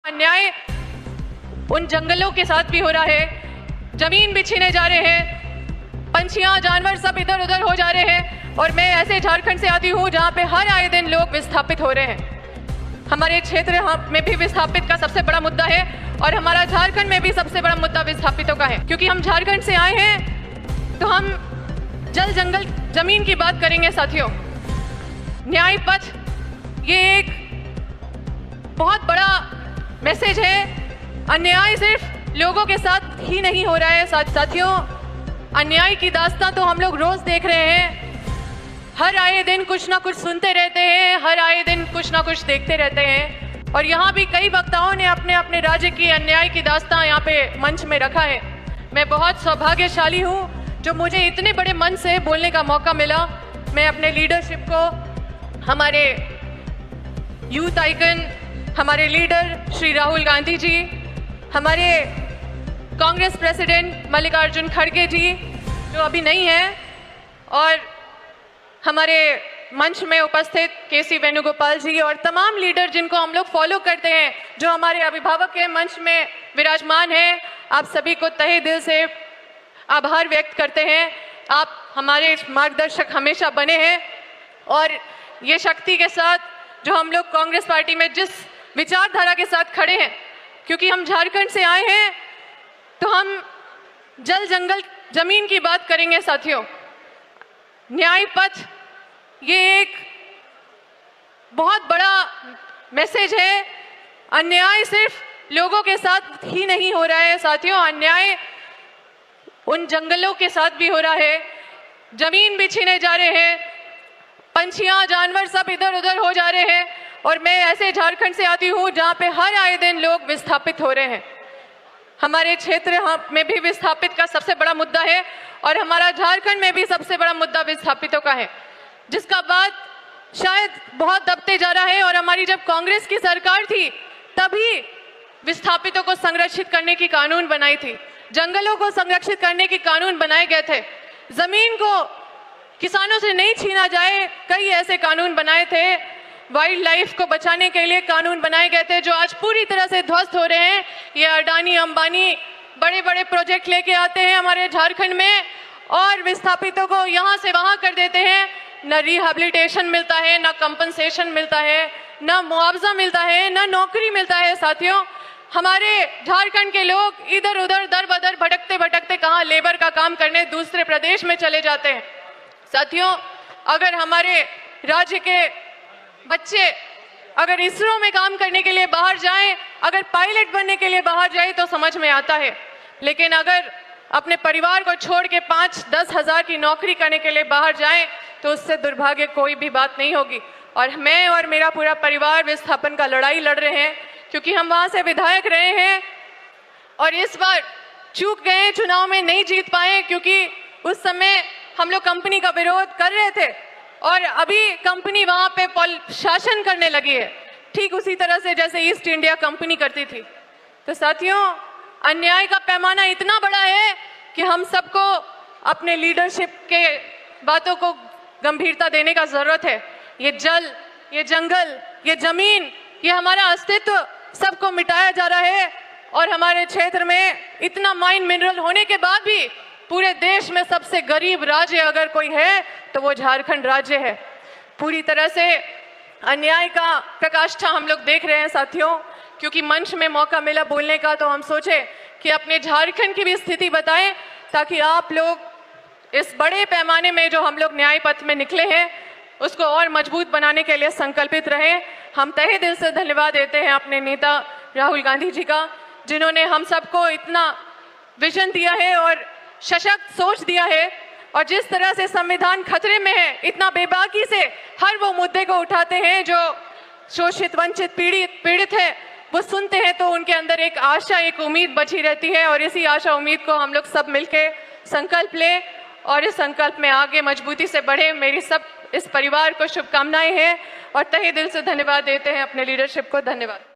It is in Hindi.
अन्याय उन जंगलों के साथ भी हो रहा है, जमीन भी छीने जा रहे हैं, पंछियां जानवर सब इधर उधर हो जा रहे हैं। और मैं ऐसे झारखंड से आती हूँ जहाँ पे हर आए दिन लोग विस्थापित हो रहे हैं। हमारे क्षेत्र में भी विस्थापित का सबसे बड़ा मुद्दा है और हमारा झारखंड में भी सबसे बड़ा मुद्दा विस्थापितों का है। क्योंकि हम झारखंड से आए हैं तो हम जल जंगल जमीन की बात करेंगे साथियों। न्याय पथ ये एक बहुत बड़ा मैसेज है। अन्याय सिर्फ लोगों के साथ ही नहीं हो रहा है साथियों, अन्याय की दास्तां तो हम लोग रोज देख रहे हैं। हर आए दिन कुछ ना कुछ सुनते रहते हैं, हर आए दिन कुछ ना कुछ देखते रहते हैं। और यहाँ भी कई वक्ताओं ने अपने अपने राज्य की अन्याय की दास्तां यहाँ पे मंच में रखा है। मैं बहुत सौभाग्यशाली हूँ जो मुझे इतने बड़े मंच से बोलने का मौका मिला। मैं अपने लीडरशिप को, हमारे यूथ आइकन, हमारे लीडर श्री राहुल गांधी जी, हमारे कांग्रेस प्रेसिडेंट मल्लिकार्जुन खड़गे जी जो अभी नहीं है, और हमारे मंच में उपस्थित केसी वेणुगोपाल जी और तमाम लीडर जिनको हम लोग फॉलो करते हैं, जो हमारे अभिभावक के मंच में विराजमान हैं, आप सभी को तहे दिल से आभार व्यक्त करते हैं। आप हमारे मार्गदर्शक हमेशा बने हैं और ये शक्ति के साथ जो हम लोग कांग्रेस पार्टी में जिस विचारधारा के साथ खड़े हैं, क्योंकि हम झारखंड से आए हैं तो हम जल जंगल जमीन की बात करेंगे साथियों। न्याय पथ ये एक बहुत बड़ा मैसेज है। अन्याय सिर्फ लोगों के साथ ही नहीं हो रहा है साथियों, अन्याय उन जंगलों के साथ भी हो रहा है, जमीन भी छीने जा रहे हैं, पंछियां जानवर सब इधर उधर हो जा रहे हैं। और मैं ऐसे झारखंड से आती हूँ जहाँ पे हर आए दिन लोग विस्थापित हो रहे हैं। हमारे क्षेत्र में भी विस्थापित का सबसे बड़ा मुद्दा है और हमारा झारखंड में भी सबसे बड़ा मुद्दा विस्थापितों का है, जिसका बात शायद बहुत दबते जा रहा है। और हमारी जब कांग्रेस की सरकार थी तभी विस्थापितों को संरक्षित करने की कानून बनाई थी, जंगलों को संरक्षित करने के कानून बनाए गए थे, जमीन को किसानों से नहीं छीना जाए, कई ऐसे कानून बनाए थे। वाइल्ड लाइफ को बचाने के लिए कानून बनाए गए थे जो आज पूरी तरह से ध्वस्त हो रहे हैं। ये अडानी अंबानी बड़े बड़े प्रोजेक्ट लेके आते हैं हमारे झारखंड में और विस्थापितों को यहाँ से वहाँ कर देते हैं। न रिहेबिलिटेशन मिलता है, न कंपनसेशन मिलता है, न मुआवजा मिलता है, न नौकरी मिलता है साथियों। हमारे झारखंड के लोग इधर उधर दर बदर भटकते भटकते कहाँ लेबर का काम करने दूसरे प्रदेश में चले जाते हैं साथियों। अगर हमारे राज्य के बच्चे अगर इसरो में काम करने के लिए बाहर जाएं, अगर पायलट बनने के लिए बाहर जाए तो समझ में आता है, लेकिन अगर अपने परिवार को छोड़ के 5-10 हज़ार की नौकरी करने के लिए बाहर जाएं तो उससे दुर्भाग्य कोई भी बात नहीं होगी। और मैं और मेरा पूरा परिवार विस्थापन का लड़ाई लड़ रहे हैं क्योंकि हम वहाँ से विधायक रहे हैं और इस बार चूक गए, चुनाव में नहीं जीत पाए क्योंकि उस समय हम लोग कंपनी का विरोध कर रहे थे और अभी कंपनी वहाँ पे शासन करने लगी है, ठीक उसी तरह से जैसे ईस्ट इंडिया कंपनी करती थी। तो साथियों, अन्याय का पैमाना इतना बड़ा है कि हम सबको अपने लीडरशिप के बातों को गंभीरता देने का जरूरत है। ये जल, ये जंगल, ये जमीन, ये हमारा अस्तित्व सबको मिटाया जा रहा है और हमारे क्षेत्र में इतना माइन मिनरल होने के बाद भी पूरे देश में सबसे गरीब राज्य अगर कोई है तो वो झारखंड राज्य है। पूरी तरह से अन्याय का प्रकाष्ठा हम लोग देख रहे हैं साथियों। क्योंकि मंच में मौका मिला बोलने का तो हम सोचे कि अपने झारखंड की भी स्थिति बताएं ताकि आप लोग इस बड़े पैमाने में जो हम लोग न्याय पथ में निकले हैं उसको और मजबूत बनाने के लिए संकल्पित रहें। हम तहे दिल से धन्यवाद देते हैं अपने नेता राहुल गांधी जी का, जिन्होंने हम सबको इतना विजन दिया है और सशक्त सोच दिया है। और जिस तरह से संविधान खतरे में है, इतना बेबाकी से हर वो मुद्दे को उठाते हैं जो शोषित, वंचित, पीड़ित है, वो सुनते हैं तो उनके अंदर एक आशा, एक उम्मीद बची रहती है। और इसी आशा उम्मीद को हम लोग सब मिलके संकल्प लें और इस संकल्प में आगे मजबूती से बढ़े। मेरी सब इस परिवार को शुभकामनाएं हैं और तहे दिल से धन्यवाद देते हैं अपने लीडरशिप को। धन्यवाद।